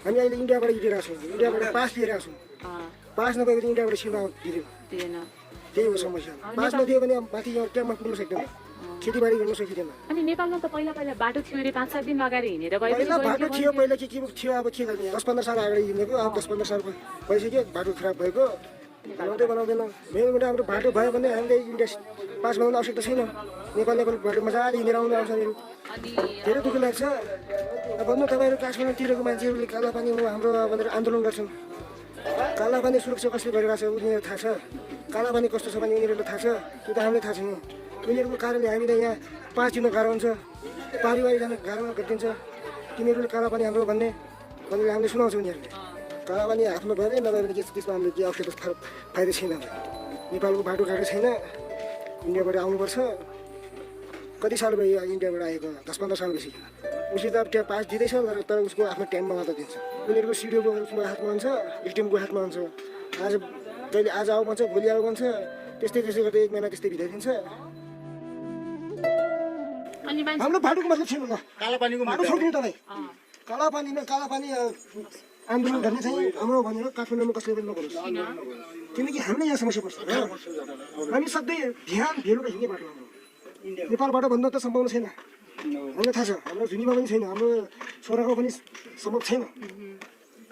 हामी अहिले इन्डियाबाट हिँडिरहेको छौँ, इन्डियाबाट पास लिइरहेको छौँ। पास नभएपछि इन्डियाबाट सीमा दिँदैन, त्यही हो समस्या। पास नदियो भने माथि क्याम्पमा पुग्न सक्दैन, खेतीबारी गर्न सकिँदैन। अनि नेपालमा त पहिला बाटो थियो अरे, 5-7 दिन लगाएर हिँडेर गए। पहिला बाटो थियो, पहिला के थियो, अब के गर्ने, 10-15 साल अगाडि हिँडेको, अब 10-15 साल भइसक्यो बाटो खराब भएको, बनाउँदैन। मेन कुरा हाम्रो बाटो भयो भने हामीले इन्डिया पास बनाउनु आवश्यकता छैन। नेपाल बाटो मजाले हिँडेर आउनु आउँछ। धेरै दुःख लाग्छ। अब भन्नु तपाईँहरू काठमाडौँतिरको मान्छेहरूले कालापानी हाम्रो भनेर आन्दोलन गर्छन्। कालापानी सुरक्षा कसले गरिरहेको छ उनीहरू थाहा छ, कालापानी कस्तो छ भने उनीहरूलाई थाहा छ, त्यो त हामीलाई थाहा छैन। उनीहरूको कारणले हामीलाई यहाँ पास दिन गाह्रो हुन्छ, पारिवारिक जान गाह्रो गरिदिन्छ। तिनीहरूले कालापानी हाम्रो भनेर हामीले सुनाउँछ। उनीहरूले कालापानी आफ्नो भए नभए भने त्यसमा हामीले के आवश्यकता फाइदा छैन। नेपालको बाटो घाटो छैन, इन्डियाबाट आउनुपर्छ। कति साल भयो इन्डियाबाट आएको, 10-15 साल भइसक्यो। उसले त त्यहाँ पास दिँदैछ तर उसको आफ्नो टाइममा मात्र दिन्छ। उनीहरूको सिडिओको उसको हातमा हुन्छ, एसडिएमको हातमा हुन्छ। आज जहिले आज आऊ भन्छ, भोलि आऊ भन्छ, त्यस्तै गर्दै 1 महिना त्यस्तै बिताइदिन्छ। हाम्रो बाटोको मतलब छैन, कालापानीको बाटो छोडिदिनु तपाईँ। कालापानी आन्दोलन गर्ने चाहिँ हाम्रो भनेर काठमाडौँमा कसले पनि नगरोस्, किनकि हामीलाई यहाँ समस्या पर्छ। हामी सधैँ ध्यान भेलुका हिँड्ने बाटो हाम्रो नेपालबाट भन्दा त सम्भव छैन। हामीलाई थाहा छ, हाम्रो झुनीमा पनि छैन, हाम्रो छोराको पनि सम्भव छैन।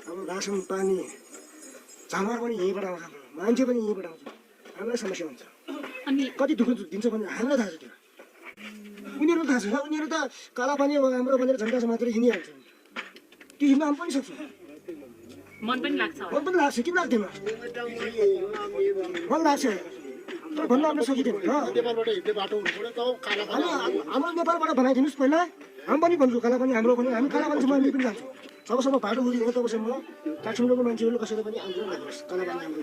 हाम्रो रासन पानी जनावर पनि यहीँबाट आउँछ, मान्छे पनि यहीँबाट आउँछ। हामीलाई समस्या हुन्छ। कति दुःख दिन्छ भने हामीलाई थाहा छ। त्यो उनीहरूलाई थाहा छ। उनीहरू त कालापानी हाम्रो भनेर झन्डा मात्रै हिँडिहाल्छ। त्यो हिँड्न हामी पनि सक्छौँ। मन पनि लाग्छ, किन लाग्दैन? मन लाग्छ तर भन्न हाम्रो सकिँदैन। हाम्रो नेपालबाट बनाइदिनुहोस् पहिला, हामी पनि भन्छु कालापानी हाम्रो पनि, हामी कालापानीसम्म हामी पनि जान्छौँ। जबसम्म बाटो हुँदैन तबसम्म काठमाडौँको मान्छेहरूले कसैले पनि आन्दोलन गर्नुहोस् कालापानी हाम्रो।